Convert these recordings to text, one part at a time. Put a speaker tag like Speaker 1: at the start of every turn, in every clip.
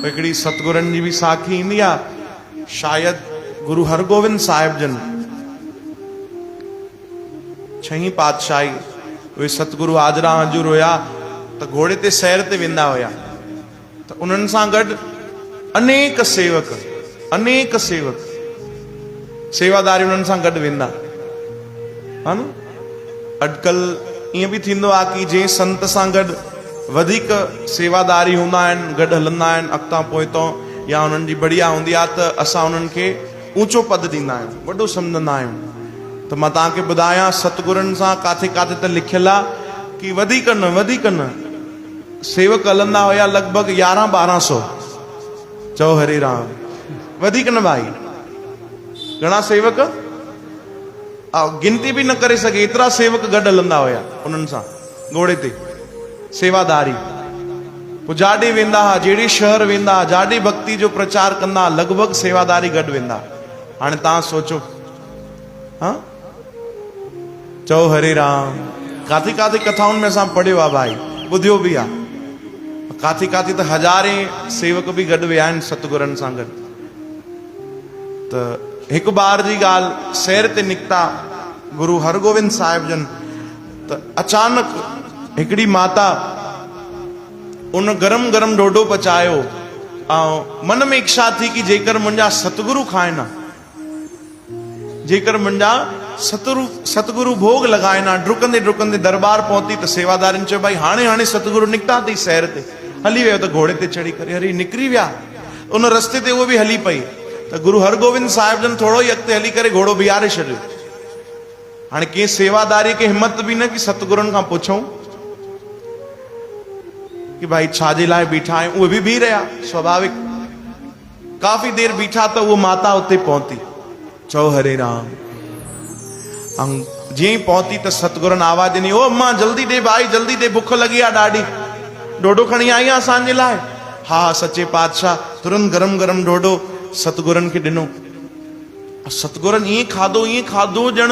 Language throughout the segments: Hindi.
Speaker 1: हिकिड़ी सतगुरनि जी भी साखी ईंदी आहे। शायद गुरु हरगोविंद साहिब जन छही पातशाही उहे सतगुरु हाजरा हजूर हुया तो घोड़े ते सैर ते वेंदा हुया। तो उन्हनि सां गॾु अनेक सेवक सेवादारी उन्हनि सां गॾु वेंदा हा न। अॼुकल्ह ईअं बि थींदो आहे कि जंहिं संत सां गॾु वधीक सेवादारी हूंदा आहिनि, गॾु हलंदा आहिनि अॻितां पोइतां, या उन्हनि जी बढ़िया हूंदी आहे त असां उन्हनि खे ऊंचो पद ॾींदा आहियूं, वॾो सम्झंदा आहियूं। त मां तव्हांखे ॿुधायां सतगुरनि सां काथे काथे त लिखियलु आहे कि वधीक न सेवक हलंदा हुया लॻभॻि 1100-1200। चओ हरे राम। वधीक न भाई, घणा सेवक गिनती बि न करे सघे एतिरा सेवक गॾु हलंदा हुया उन्हनि सां घोड़े ते सेवादारी। पोइ जाॾे वेंदा हुआ, जहिड़े शहर वेंदा, जाॾे भक्ति जो प्रचार कंदा, लॻभॻि सेवादारी गॾु वेंदा। हाणे तव्हां सोचो, हा चओ हरे राम। काथे काथे कथाउनि में असां पढ़ियो आहे भाई, ॿुधियो बि आहे। काथे काथे त हज़ारे सेवक बि गॾु विया आहिनि सतगुरनि सां गॾु। त हिकु बार जी ॻाल्हि, सैर ते निकिता गुरु हरगोविंद साहिब जन, त अचानक हिकिड़ी माता उन गरम गरम ॾोढो पचायो ऐं मन में इच्छा थी कि जेकर मुंहिंजा सतगुरु खाइनि, जेकर मुंहिंजा सतगुरु भोग लॻाइनि। डुकंदे डुकंदे दरबार पहुती त सेवादारनि चयो भाई हाणे सतगुरु निकिता अथई सैर ते। हली वियो त घोड़े ते चढ़ी करे हरी निकिरी विया। उन रस्ते ते उहो बि हली पई त गुरु हरगोविंद साहिब जन थोरो ई अॻिते हली करे घोड़ो बीहारे छॾियो। हाणे कंहिं सेवादारी खे हिमत बि न कि सतगुरनि खां पुछूं कि भाई छाजे लाइ बीठा आहियूं। उहे बि बीह रहिया स्वाभाविक। काफ़ी देर बीठा त उहो माता उते पहुती। चओ हरे राम। जीअं ई पहुती त सतगुरनि आवाज़ ॾिनी, ओ अम्मा जल्दी दे भाई जल्दी दे, बुख लगी आहे ॾाढी, ॾोढो खणी आई आहे असांजे लाइ। हा सचे पातशाह। तुरंत गरम गरम ॾोढो सतगुरनि खे ॾिनो। सतगुरनि ईअं खाधो ॼण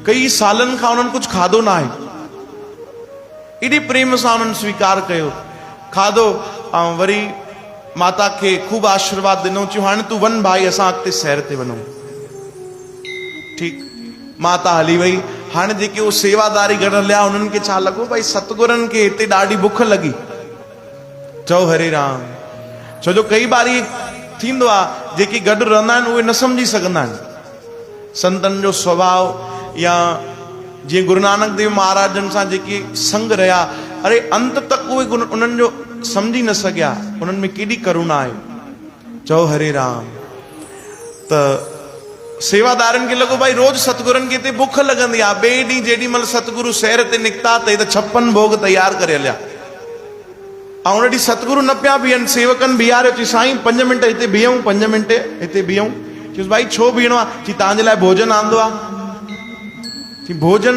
Speaker 1: कई सालनि खां उन्हनि कुझु खाधो न आहे। एॾे प्रेम सां उन्हनि स्वीकार कयो, खाधो ऐं वरी माता खे ख़ूब आशीर्वाद ॾिनो। चयो हाणे तूं वञ भाई, असां अॻिते सैर ते वञूं। ठीकु, माता हली वई। हाणे जेके उहे सेवादारी गॾु हलिया उन्हनि खे छा लॻो भाई सतगुरनि खे हिते ॾाढी बुख लॻी। चओ हरे राम। छो जो कई बारी थींदो आहे जेके गॾु रहंदा आहिनि उहे न सम्झी सघंदा आहिनि संतनि जो स्वभाव, या जीअं गुरु नानक देव महाराजनि सां जेके संग रहिया, अरे अंत तक उहे उन्हनि जो सम्झी न सघिया उन्हनि में केॾी करुणा आहे। चओ हरे राम। त सेवादारनि खे लॻो भाई रोज़ सतगुरनि खे हिते बुख लॻंदी आहे। ॿिए ॾींहुं जेॾी महिल सतगुरु सैर ते निकिता त 56 भोग तयार करे हलिया। ऐं उन ॾींहुं सतगुरु न पिया बीहनि, सेवकनि बीहारियो। चई साईं 5 मिंट हिते बीहूं, 5 मिंट हिते बीहूं। चयुसि भाई छो बीहणो आहे? चई तव्हांजे लाइ भोजन आंदो आहे। चई भोजन?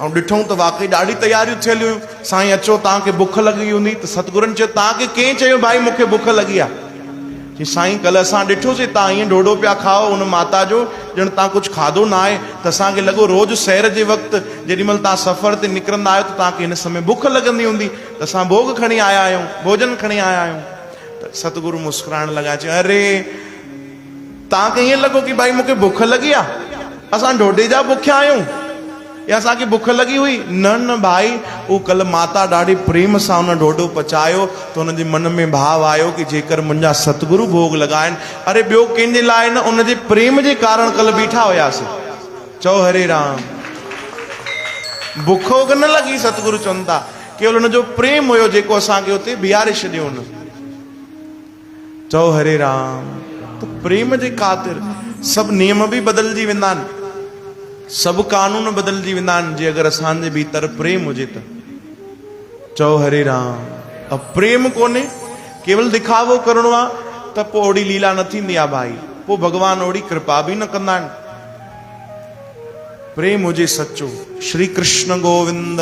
Speaker 1: ऐं ॾिठूं त वाक़ई ॾाढी तयारियूं थियल हुयूं। साईं अचो, तव्हांखे बुख लॻी हूंदी। त सतगुरनि चयो तव्हांखे कंहिं चयो भाई मूंखे बुख लॻी आहे? चई साईं कल्ह असां ॾिठोसीं तव्हां ईअं ॾोढो पिया खाओ उन माता जो, ॼण तव्हां कुझु खाधो न आहे। त असांखे लॻो रोज़ सैर जे वक़्तु जेॾी महिल तव्हां सफ़र ते निकिरंदा आहियो त तव्हांखे हिन समय बुख लॻंदी हूंदी, त असां भोग खणी आया आहियूं, भोजन खणी आया आहियूं। त सतगुरु मुस्कुराइण लॻा, चयो अरे तव्हांखे ईअं लॻो कि भाई मूंखे बुख लॻी आहे, असां ॾोढे जा बुखिया आहियूं या असांखे बुख लॻी हुई? न भाई, उहो कल्ह माता ॾाढी प्रेम सां उन ॾोढो पचायो त हुनजे मन में भाव आयो कि जेकर मुंहिंजा सतगुरु भोग लॻाइनि। अरे ॿियो कंहिंजे लाइ न, उनजे प्रेम जे कारण कल्ह बीठा हुयासीं। चओ हरे राम। बुख वुख न लॻी, सतगुरु चवनि था, केवल हुनजो प्रेम हुयो जेको असांखे हुते बीहारे छॾियो हुन। चओ हरे राम। त प्रेम जे ख़ातिर सभु नियम बि बदिलजी वेंदा आहिनि, सभु कानून बदिलजी वेंदा आहिनि जे अगरि असांजे भीतर प्रेम हुजे त। चओ हरे राम। अब प्रेम कोन्हे, केवल दिखावो करणो आहे त पोइ ओड़ी लीला न थींदी आहे भाई, पोइ भॻवान ओड़ी कृपा बि न कंदा आहिनि। प्रेम हुजे सच्चो। श्री कृष्ण गोविंद।